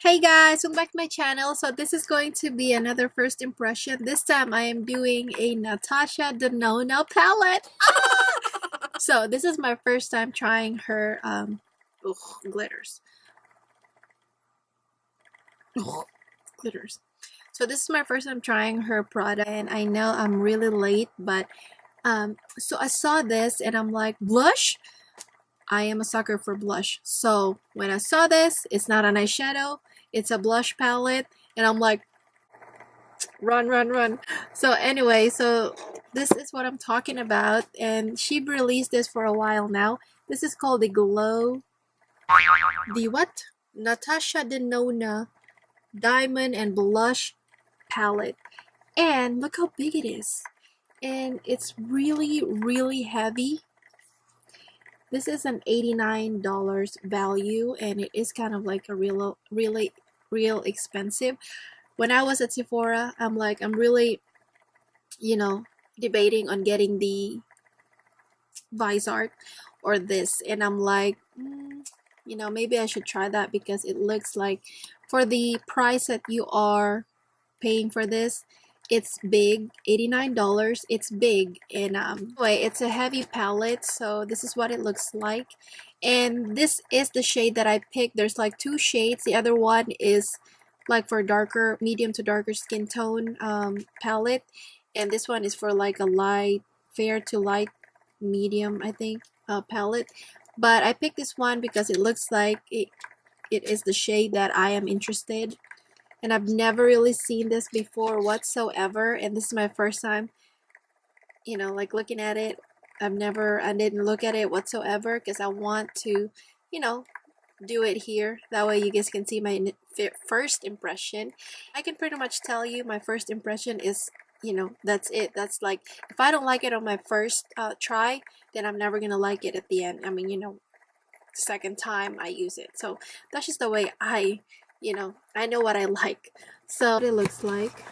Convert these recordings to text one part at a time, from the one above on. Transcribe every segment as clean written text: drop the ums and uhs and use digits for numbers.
Hey guys, welcome back to my channel. So this is going to be another first impression. This time I am doing a Natasha Denona palette. So this is my first time trying her glitters. Glitters. So this is my first time trying her product, and I know I'm really late, but so I saw this and I'm like, blush? I am a sucker for blush. So when I saw this, it's not an eyeshadow, it's a blush palette, and I'm like, run, run, run. So anyway, so this is what I'm talking about, and she released this for a while now. This is called the what? Natasha Denona Diamond and Blush Palette. And look how big it is. And it's really, really heavy. This is an $89 value, and it is kind of like a really expensive. When I was at Sephora, I'm really, debating on getting the Vice Art or this, and I'm like, maybe I should try that because it looks like for the price that you are paying for this, it's big. $89, it's big. And anyway, it's a heavy palette, so this is what it looks like. And this is the shade that I picked. There's like two shades. The other one is like for darker, medium to darker skin tone palette, and this one is for like a light, fair to light medium, I think, palette. But I picked this one because it looks like it is the shade that I am interested, and I've never really seen this before whatsoever, and this is my first time, like looking at it. I didn't look at it whatsoever because I want to, do it here. That way you guys can see my first impression. I can pretty much tell you my first impression is, that's it. That's like, if I don't like it on my first try, then I'm never gonna like it at the end. I mean, second time I use it. So that's just the way I know what I like. So what it looks like.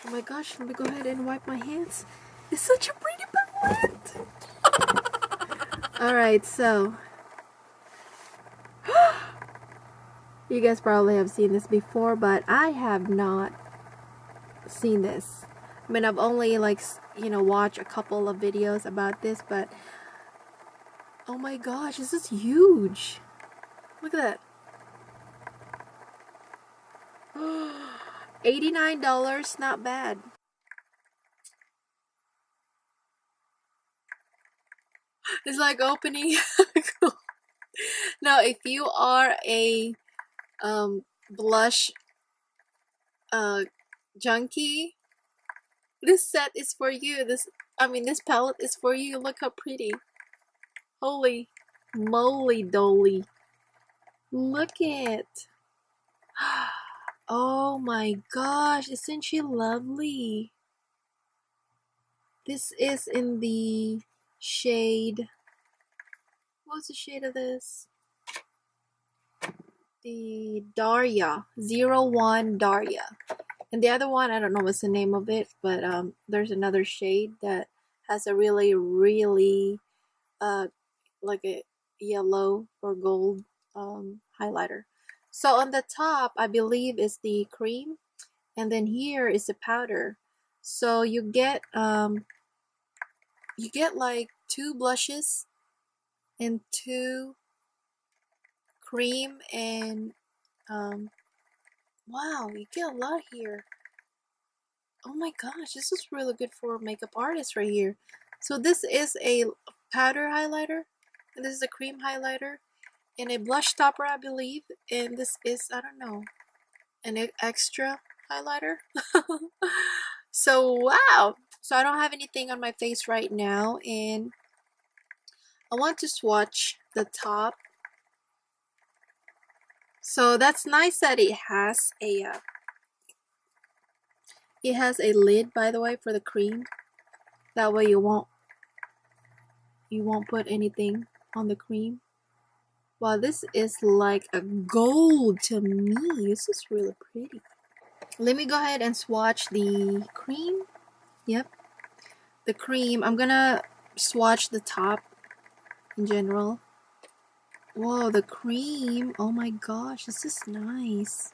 Oh my gosh, let me go ahead and wipe my hands. It's such a pretty palette. Alright, so you guys probably have seen this before, but I have not seen this. I mean, I've only watched a couple of videos about this, but oh my gosh, this is huge. Look at that. $89, not bad. It's like opening. Now, if you are a blush junkie, this set is for you. This palette is for you. Look how pretty. Holy moly dolly. Look it. Oh my gosh, isn't she lovely? This is in the shade, what's the shade of this? The Daria, 01 Daria. And the other one, I don't know what's the name of it, but there's another shade that has a really like a yellow or gold highlighter. So on the top, I believe is the cream, and then here is the powder. So you get like two blushes and two cream, and wow, you get a lot here. Oh my gosh, this is really good for makeup artists right here. So this is a powder highlighter, and this is a cream highlighter, and a blush topper, I believe, and this is, I don't know, an extra highlighter. So wow, so I don't have anything on my face right now, and I want to swatch the top. So that's nice that it has a lid, by the way, for the cream. That way you won't put anything on the cream. Wow, this is like a gold to me. This is really pretty. Let me go ahead and swatch the cream. Yep, the cream. I'm gonna swatch the top in general. Whoa, the cream. Oh my gosh, this is nice.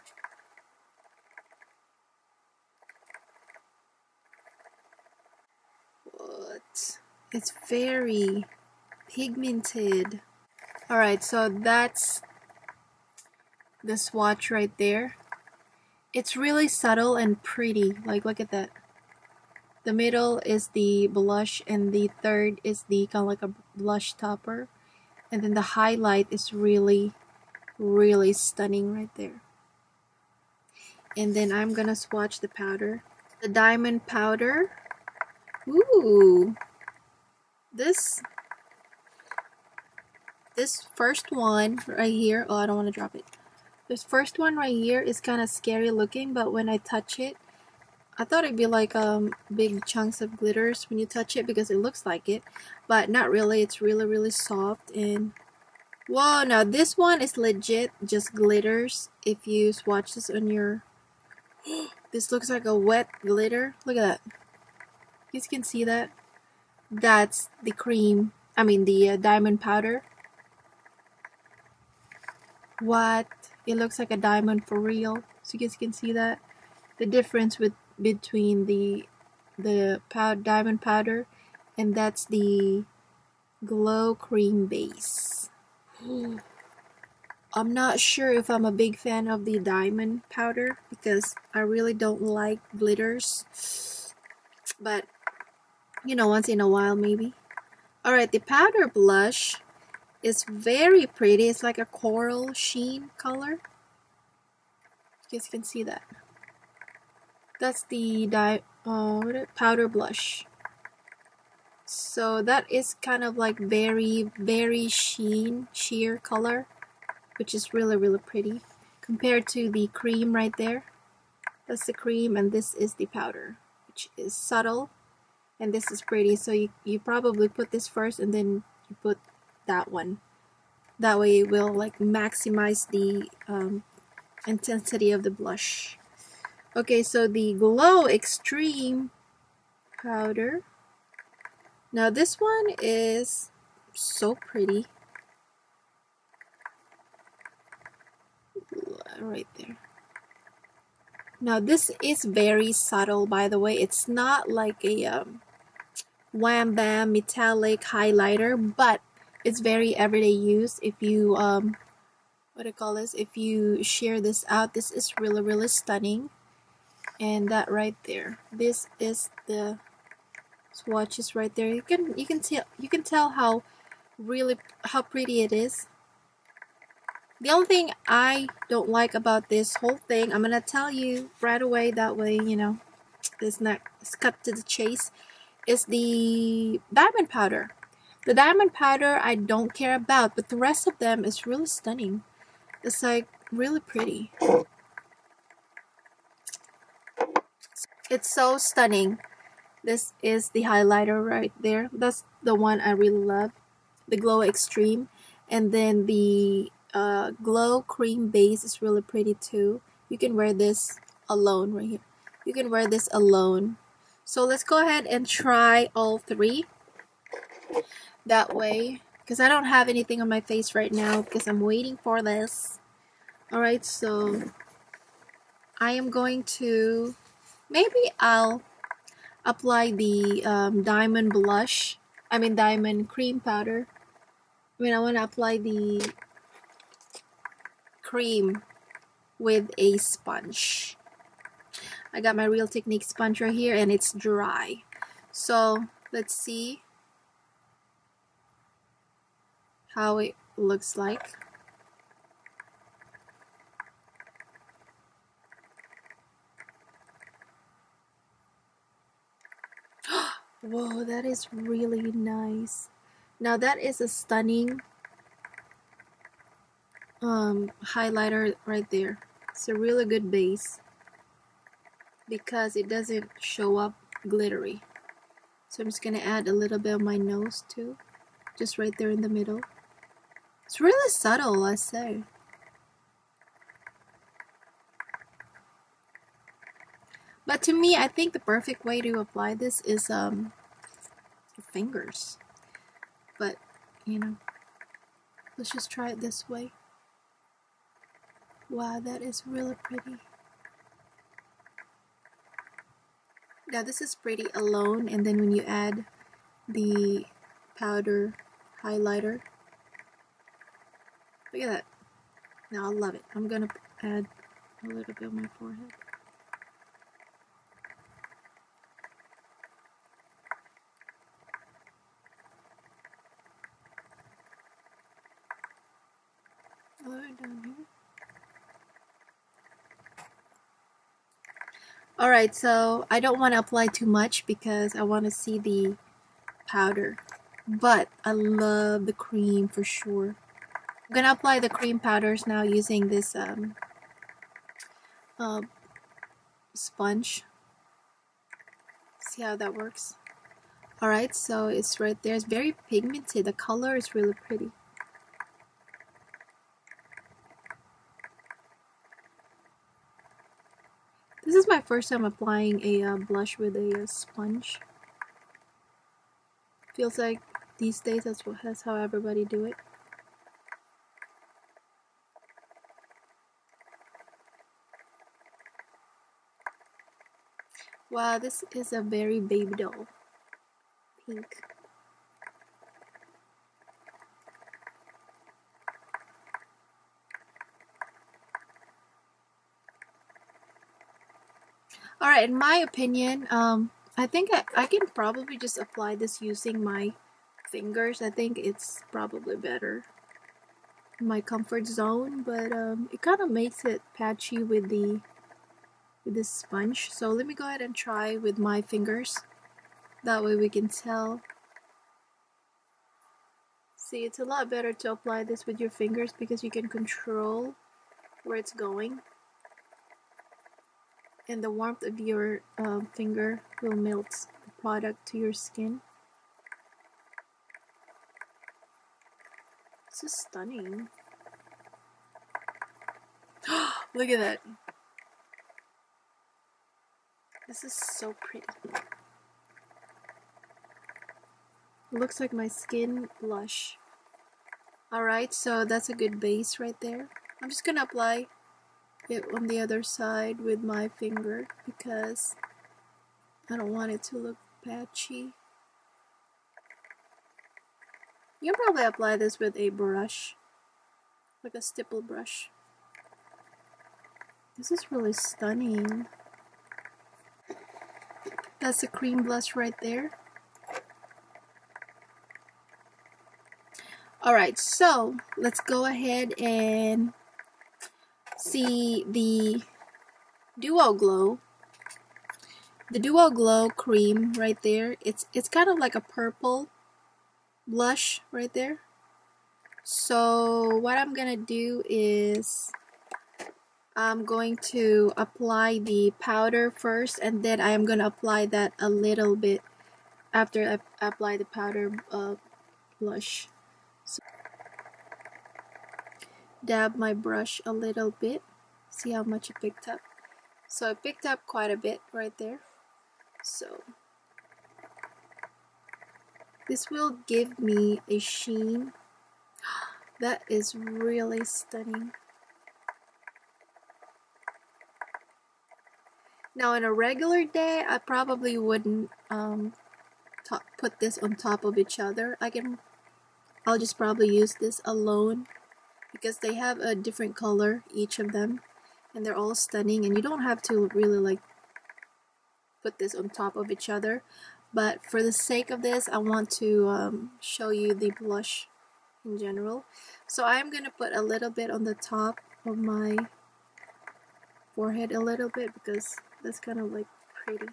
What? It's very pigmented. Alright, so that's the swatch right there. It's really subtle and pretty. Like, look at that. The middle is the blush, and the third is the kind of like a blush topper. And then the highlight is really, really stunning right there. And then I'm gonna swatch the powder. The diamond powder. Ooh. This first one right here. Oh, I don't want to drop it. This first one right here is kind of scary looking, but when I touch it, I thought it'd be like big chunks of glitters when you touch it because it looks like it, but not really. It's really, really soft. And whoa, now this one is legit just glitters. If you swatch this on your, this looks like a wet glitter. Look at that. You guys can see that. That's the cream. I mean the diamond powder. What? It looks like a diamond for real. So you guys can see that. The difference between the diamond powder, and that's the glow cream base. I'm not sure if I'm a big fan of the diamond powder because I really don't like glitters, but you know, once in a while maybe. Alright, the powder blush is very pretty. It's like a coral sheen color. You guys can see that. That's the powder blush. So that is kind of like very, very sheer color, which is really, really pretty compared to the cream right there. That's the cream, and this is the powder, which is subtle, and this is pretty. So you probably put this first and then you put that one. That way it will like maximize the intensity of the blush. Okay, so the Glow Extreme powder. Now this one is so pretty. Right there. Now this is very subtle, by the way. It's not like a wham bam metallic highlighter, but it's very everyday use. If you what do you call this? If you share this out, this is really, really stunning. And that right there, this is the swatches right there. You can tell how pretty it is. The only thing I don't like about this whole thing, I'm gonna tell you right away, that way you know it's cut to the chase, is the diamond powder. The diamond powder I don't care about, but the rest of them is really stunning. It's like really pretty. It's so stunning. This is the highlighter right there. That's the one I really love. The Glow Extreme. And then the Glow Cream Base is really pretty too. You can wear this alone right here. You can wear this alone. So let's go ahead and try all three. That way, because I don't have anything on my face right now because I'm waiting for this. Alright, so I am going to, maybe I'll apply the diamond blush. I mean diamond cream powder. I want to apply the cream with a sponge. I got my Real Technique sponge right here, and it's dry. So let's see how it looks like. Whoa, that is really nice. Now that is a stunning highlighter right there. It's a really good base because it doesn't show up glittery. So I'm just gonna add a little bit of my nose too, just right there in the middle. It's really subtle, I say. But to me, I think the perfect way to apply this is your fingers. But you know, Let's just try it this way. Wow, that is really pretty. Now this is pretty alone, and then when you add the powder highlighter, look at that. Now I love it. I'm gonna add a little bit on my forehead. A little down here. Alright, so I don't want to apply too much because I want to see the powder. But I love the cream for sure. I'm gonna apply the cream powders now using this sponge. See how that works? Alright, so it's right there. It's very pigmented. The color is really pretty. This is my first time applying a blush with a sponge. Feels like these days that's how everybody do it. Wow, this is a very baby doll pink. Alright, in my opinion, I think I can probably just apply this using my fingers. I think it's probably better in my comfort zone, but it kind of makes it patchy with this sponge. So let me go ahead and try with my fingers. That way we can tell. See, it's a lot better to apply this with your fingers because you can control where it's going. And the warmth of your finger will melt the product to your skin. This is stunning. Look at that. This is so pretty. It looks like my skin blush. Alright, so that's a good base right there. I'm just gonna apply it on the other side with my finger because I don't want it to look patchy. You can probably apply this with a brush, like a stipple brush. This is really stunning. That's a cream blush right there. Alright, so let's go ahead and see the Duo Glow. The Duo Glow cream right there. It's kind of like a purple blush right there. So what I'm gonna do is I'm going to apply the powder first, and then I am gonna apply that a little bit after I apply the powder blush. So dab my brush a little bit. See how much it picked up. So I picked up quite a bit right there. So this will give me a sheen that is really stunning. Now on a regular day, I probably wouldn't put this on top of each other. I'll just probably use this alone because they have a different color, each of them, and they're all stunning, and you don't have to really like put this on top of each other. But for the sake of this, I want to show you the blush in general. So I'm gonna put a little bit on the top of my forehead, a little bit, because that's kind of like pretty.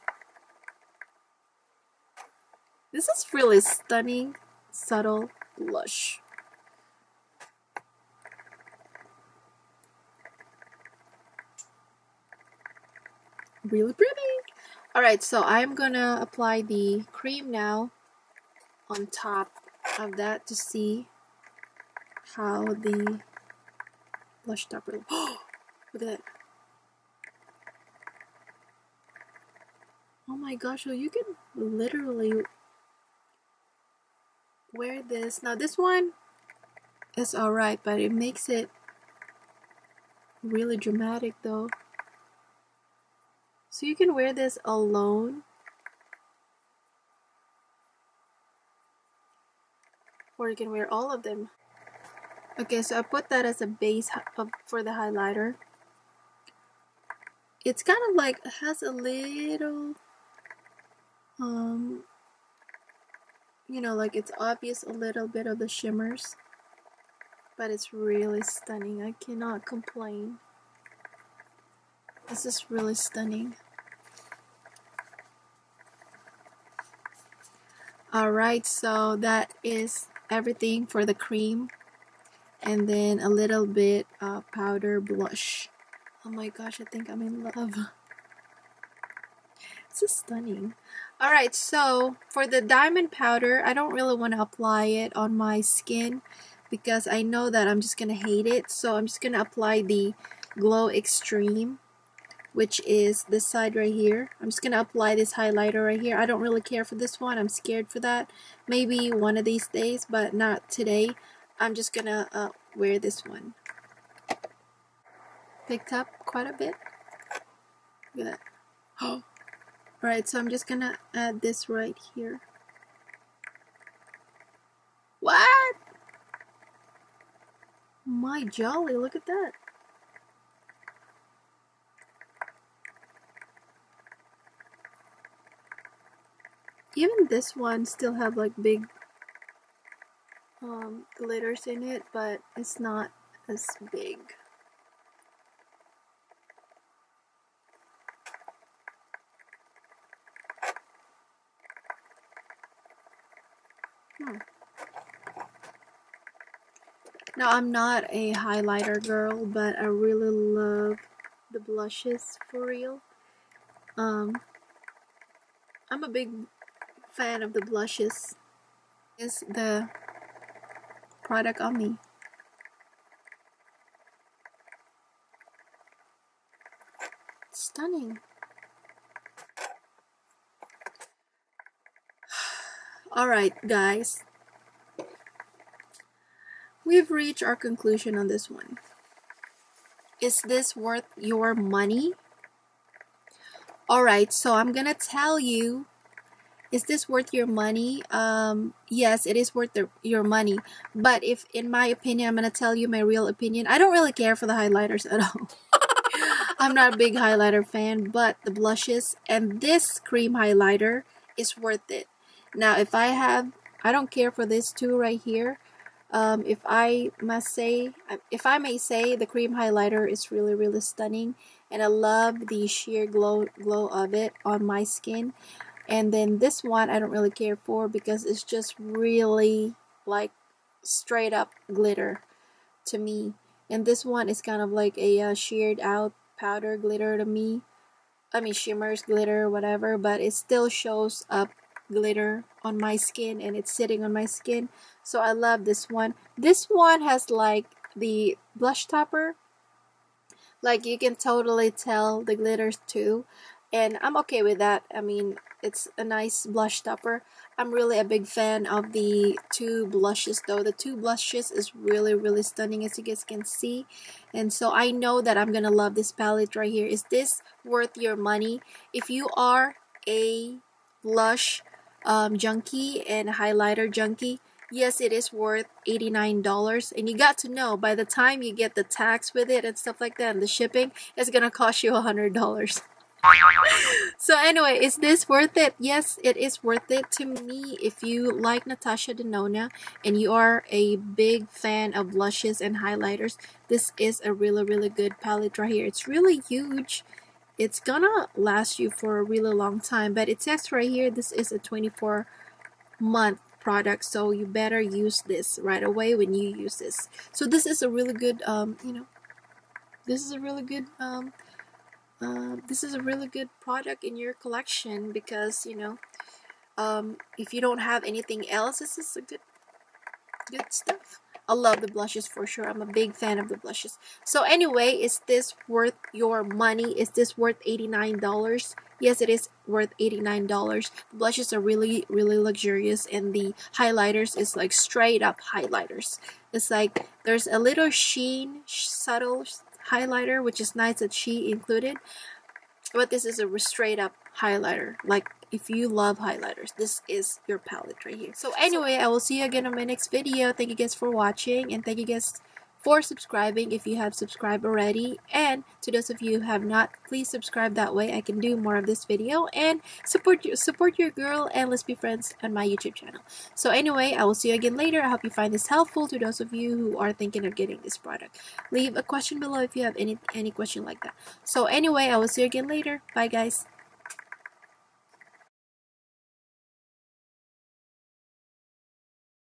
This is really stunning, subtle blush. Really pretty. Alright, so I'm gonna apply the cream now on top of that to see how the blush top really. Look at that. Oh my gosh, so you can literally wear this. Now this one is alright, but it makes it really dramatic though. So you can wear this alone, or you can wear all of them. Okay, so I put that as a base for the highlighter. It's kind of like, it has a little, you know, like it's obvious a little bit of the shimmers, but it's really stunning. I cannot complain. This is really stunning. Alright, so that is everything for the cream. And then a little bit of powder blush. Oh my gosh, I think I'm in love. It's just stunning. Alright, so for the diamond powder, I don't really want to apply it on my skin because I know that I'm just going to hate it. So I'm just going to apply the Glow Extreme, which is this side right here. I'm just going to apply this highlighter right here. I don't really care for this one. I'm scared for that. Maybe one of these days, but not today. I'm just going to wear this one. Picked up quite a bit. Look at that. Oh. Alright, so I'm just going to add this right here. What? My jolly, look at that. Even this one still have like big glitters in it, but it's not as big. Now I'm not a highlighter girl, but I really love the blushes for real. I'm a big fan of the blushes. Is the product on me. Stunning. Alright guys, we've reached our conclusion on this one. Is this worth your money? Alright, so I'm gonna tell you, is this worth your money? Yes, it is worth your money. But if, in my opinion, I'm gonna tell you my real opinion. I don't really care for the highlighters at all. I'm not a big highlighter fan, but the blushes and this cream highlighter is worth it. Now, if I don't care for this two right here. If I may say, the cream highlighter is really, really stunning, and I love the sheer glow of it on my skin. And then this one I don't really care for because it's just really like straight up glitter to me. And this one is kind of like a sheared out powder glitter to me. I mean shimmers, glitter, whatever, but it still shows up glitter on my skin and it's sitting on my skin. So I love this one. This one has like the blush topper. Like you can totally tell the glitters too. And I'm okay with that. I mean, it's a nice blush topper. I'm really a big fan of the two blushes though. The two blushes is really, really stunning as you guys can see. And so I know that I'm gonna love this palette right here. Is this worth your money? If you are a blush junkie and highlighter junkie, yes, it is worth $89. And you got to know, by the time you get the tax with it and stuff like that and the shipping, it's gonna cost you $100. So anyway, is this worth it? Yes, it is worth it to me. If you like Natasha Denona and you are a big fan of blushes and highlighters, this is a really, really good palette right here. It's really huge. It's gonna last you for a really long time, but it says right here this is a 24-month product, so you better use this right away when you use this. So this is a really good this is a really good product in your collection because if you don't have anything else, this is a good stuff. I love the blushes for sure. I'm a big fan of the blushes. So anyway, is this worth your money? Is this worth $89? Yes, it is worth $89. The blushes are really, really luxurious, and the highlighters is like straight up highlighters. It's like there's a little sheen, subtle highlighter, which is nice that she included. But this is a straight up highlighter. Like, if you love highlighters, this is your palette right here. So anyway, I will see you again on my next video. Thank you guys for watching, and thank you guys for subscribing if you have subscribed already. And to those of you who have not, please subscribe. That way I can do more of this video and support your girl, and let's be friends on my YouTube channel. So anyway, I will see you again later. I hope you find this helpful to those of you who are thinking of getting this product. Leave a question below if you have any question like that. So anyway, I will see you again later. Bye guys.